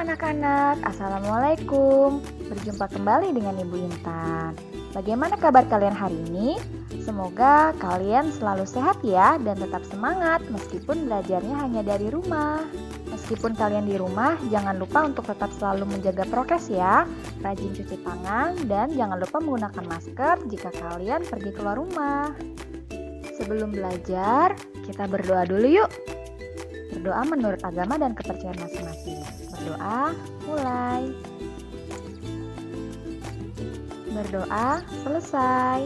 anak-anak, Assalamualaikum. Berjumpa kembali dengan Ibu Intan. Bagaimana kabar kalian hari ini? Semoga kalian selalu sehat ya dan tetap semangat meskipun belajarnya hanya dari rumah. Meskipun kalian di rumah, jangan lupa untuk tetap selalu menjaga prokes ya. Rajin cuci tangan dan jangan lupa menggunakan masker jika kalian pergi keluar rumah. Sebelum belajar, kita berdoa dulu yuk. Berdoa menurut agama dan kepercayaan masing-masing. Berdoa, mulai. Berdoa, selesai.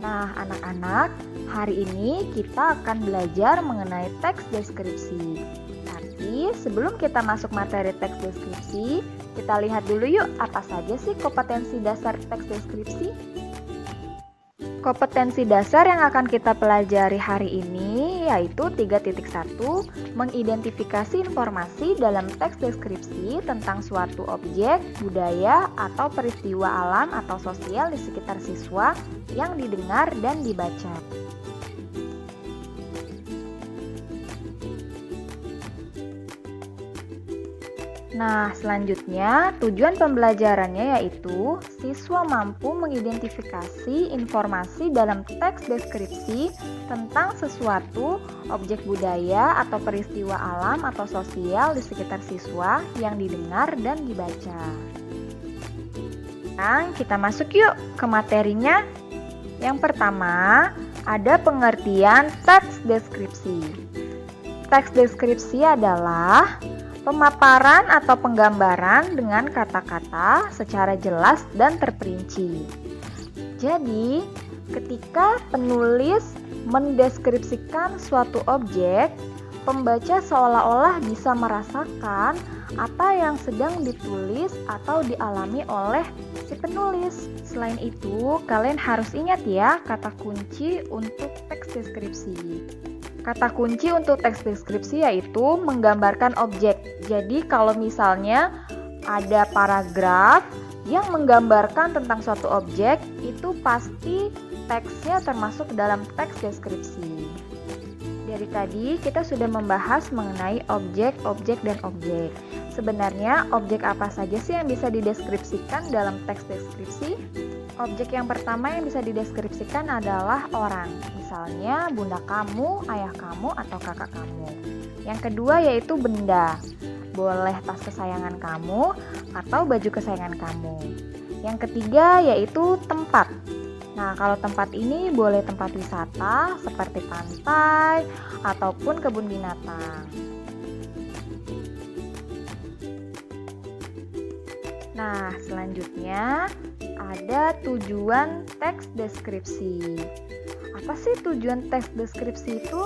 Nah, anak-anak, hari ini kita akan belajar mengenai teks deskripsi. Tapi sebelum kita masuk materi teks deskripsi, kita lihat dulu yuk apa saja sih kompetensi dasar teks deskripsi. Kompetensi dasar yang akan kita pelajari hari ini yaitu 3.1, mengidentifikasi informasi dalam teks deskripsi tentang suatu objek, budaya, atau peristiwa alam atau sosial di sekitar siswa yang didengar dan dibaca. Nah, selanjutnya tujuan pembelajarannya yaitu siswa mampu mengidentifikasi informasi dalam teks deskripsi tentang sesuatu, objek budaya atau peristiwa alam atau sosial di sekitar siswa yang didengar dan dibaca. Sekarang kita masuk yuk ke materinya. Yang pertama, ada pengertian teks deskripsi. Teks deskripsi adalah pemaparan atau penggambaran dengan kata-kata secara jelas dan terperinci. Jadi, ketika penulis mendeskripsikan suatu objek, pembaca seolah-olah bisa merasakan apa yang sedang ditulis atau dialami oleh si penulis. Selain itu, kalian harus ingat ya kata kunci untuk teks deskripsi. Kata kunci untuk teks deskripsi yaitu menggambarkan objek. Jadi kalau misalnya ada paragraf yang menggambarkan tentang suatu objek, itu pasti teksnya termasuk dalam teks deskripsi. Dari tadi kita sudah membahas mengenai objek, dan objek. Sebenarnya objek apa saja sih yang bisa dideskripsikan dalam teks deskripsi? Objek yang pertama yang bisa dideskripsikan adalah orang. Misalnya bunda kamu, ayah kamu, atau kakak kamu. Yang kedua yaitu benda. Boleh tas kesayangan kamu atau baju kesayangan kamu. Yang ketiga yaitu tempat. Nah, kalau tempat ini boleh tempat wisata seperti pantai ataupun kebun binatang. Nah, selanjutnya ada tujuan teks deskripsi. Apa sih tujuan teks deskripsi itu?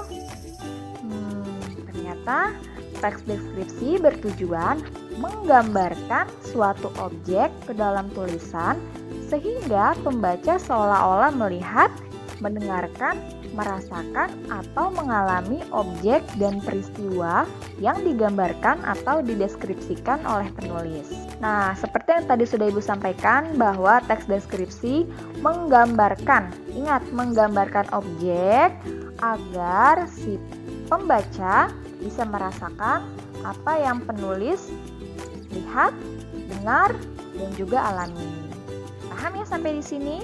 Ternyata teks deskripsi bertujuan menggambarkan suatu objek ke dalam tulisan sehingga pembaca seolah-olah melihat, mendengarkan, merasakan, atau mengalami objek dan peristiwa yang digambarkan atau dideskripsikan oleh penulis. Nah, seperti yang tadi sudah Ibu sampaikan bahwa teks deskripsi menggambarkan, ingat menggambarkan objek agar si pembaca bisa merasakan apa yang penulis lihat, dengar, dan juga alami. Paham ya sampai di sini?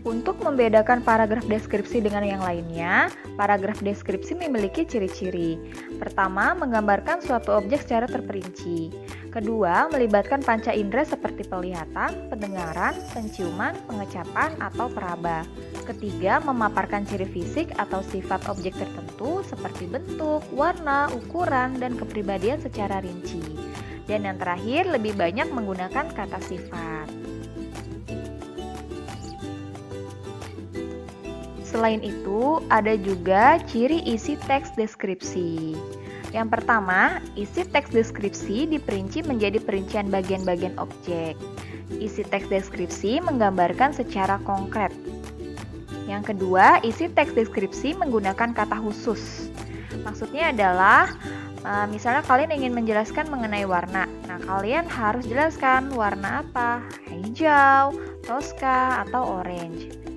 Untuk membedakan paragraf deskripsi dengan yang lainnya, paragraf deskripsi memiliki ciri-ciri. Pertama, menggambarkan suatu objek secara terperinci. Kedua, melibatkan panca indera seperti penglihatan, pendengaran, penciuman, pengecapan, atau peraba. Ketiga, memaparkan ciri fisik atau sifat objek tertentu seperti bentuk, warna, ukuran, dan kepribadian secara rinci. Dan yang terakhir, lebih banyak menggunakan kata sifat. Selain itu, ada juga ciri isi teks deskripsi. Yang pertama, isi teks deskripsi diperinci menjadi perincian bagian-bagian objek. Isi teks deskripsi menggambarkan secara konkret. Yang kedua, isi teks deskripsi menggunakan kata khusus. Maksudnya adalah, misalnya kalian ingin menjelaskan mengenai warna. Nah, kalian harus jelaskan warna apa? Hijau, toska, atau orange.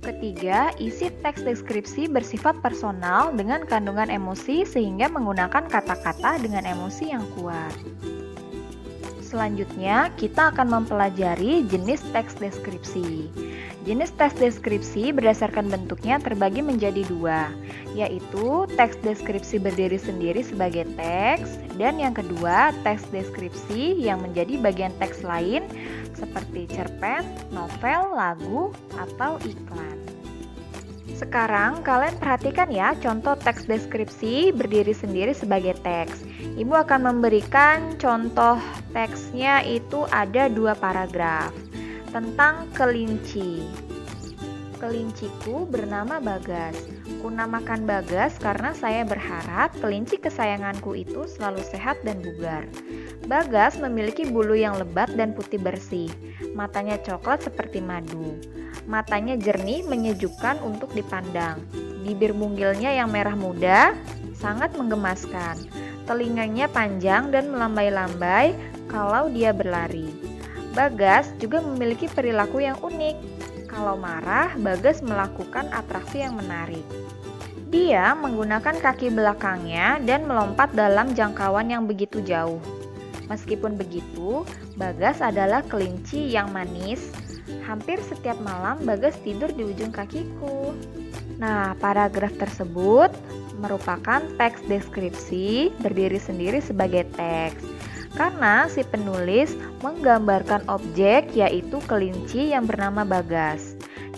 Ketiga, isi teks deskripsi bersifat personal dengan kandungan emosi sehingga menggunakan kata-kata dengan emosi yang kuat. selanjutnya kita akan mempelajari jenis teks deskripsi. Jenis teks deskripsi berdasarkan bentuknya terbagi menjadi dua, yaitu teks deskripsi berdiri sendiri sebagai teks, dan yang kedua teks deskripsi yang menjadi bagian teks lain seperti cerpen, novel, lagu, atau iklan. Sekarang kalian perhatikan ya contoh teks deskripsi berdiri sendiri sebagai teks. Ibu akan memberikan contoh teksnya itu ada 2 paragraf tentang kelinci. Kelinciku bernama Bagas. Kunamakan Bagas karena saya berharap kelinci kesayanganku itu selalu sehat dan bugar. Bagas memiliki bulu yang lebat dan putih bersih. Matanya coklat seperti madu. Matanya jernih menyejukkan untuk dipandang. Bibir mungilnya yang merah muda sangat menggemaskan. Telinganya panjang dan melambai-lambai kalau dia berlari. Bagas juga memiliki perilaku yang unik. Kalau marah, Bagas melakukan atraksi yang menarik. Dia menggunakan kaki belakangnya dan melompat dalam jangkauan yang begitu jauh. Meskipun begitu, Bagas adalah kelinci yang manis. Hampir setiap malam Bagas tidur di ujung kakiku. Nah, paragraf tersebut merupakan teks deskripsi berdiri sendiri sebagai teks. Karena si penulis menggambarkan objek yaitu kelinci yang bernama Bagas.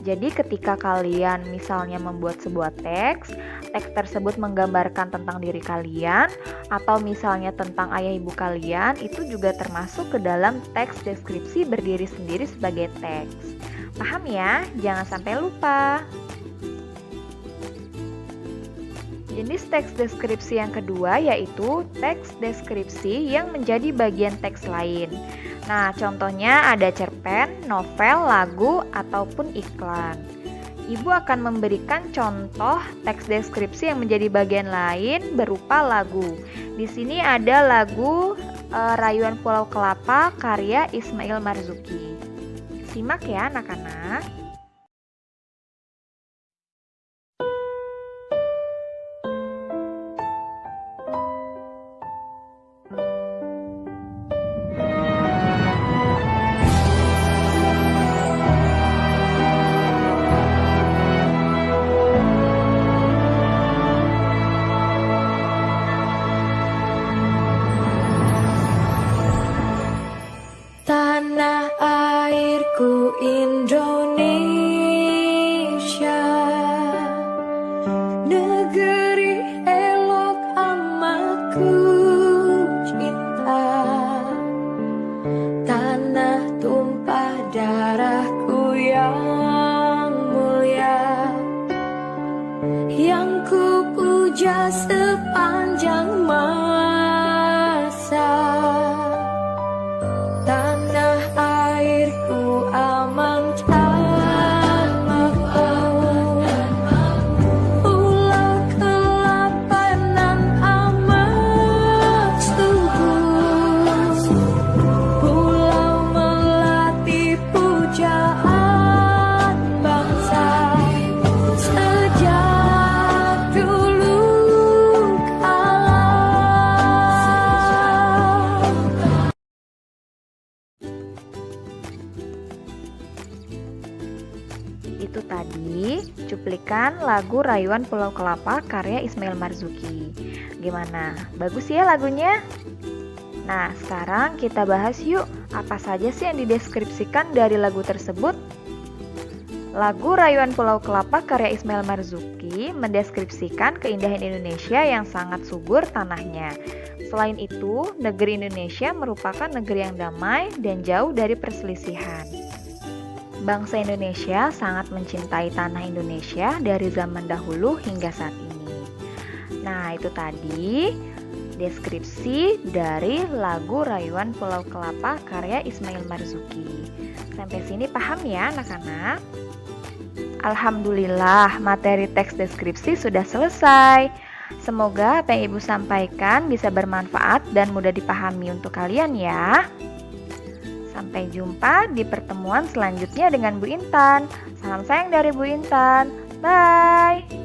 Jadi ketika kalian misalnya membuat sebuah teks tersebut menggambarkan tentang diri kalian atau misalnya tentang ayah ibu kalian, itu juga termasuk ke dalam teks deskripsi berdiri sendiri sebagai teks. Paham ya? Jangan sampai lupa. Jenis teks deskripsi yang kedua yaitu teks deskripsi yang menjadi bagian teks lain. Nah, contohnya ada cerpen, novel, lagu, ataupun iklan. Ibu akan memberikan contoh teks deskripsi yang menjadi bagian lain berupa lagu. Di sini ada lagu Rayuan Pulau Kelapa karya Ismail Marzuki. Simak ya anak-anak. Tanah airku Indonesia, negeri elok amat ku cinta. Tanah tumpah darahku yang mulia, yang ku puja sepanjang masa. Tanah airku aman dan makmur, Pulau Kelapa nan amat subur, pulau melati pujaan bangsa sejak dulu kala. Itu tadi cuplikan lagu Rayuan Pulau Kelapa karya Ismail Marzuki. Gimana? Bagus ya lagunya? Nah, sekarang kita bahas yuk apa saja sih yang dideskripsikan dari lagu tersebut. Lagu Rayuan Pulau Kelapa karya Ismail Marzuki mendeskripsikan keindahan Indonesia yang sangat subur tanahnya. Selain itu, negeri Indonesia merupakan negeri yang damai dan jauh dari perselisihan. Bangsa Indonesia sangat mencintai tanah Indonesia dari zaman dahulu hingga saat ini. Nah, itu tadi deskripsi dari lagu Rayuan Pulau Kelapa karya Ismail Marzuki. Sampai sini paham ya anak-anak? Alhamdulillah, materi teks deskripsi sudah selesai. Semoga apa yang Ibu sampaikan bisa bermanfaat dan mudah dipahami untuk kalian ya. Sampai jumpa di pertemuan selanjutnya dengan Bu Intan. Salam sayang dari Bu Intan. Bye.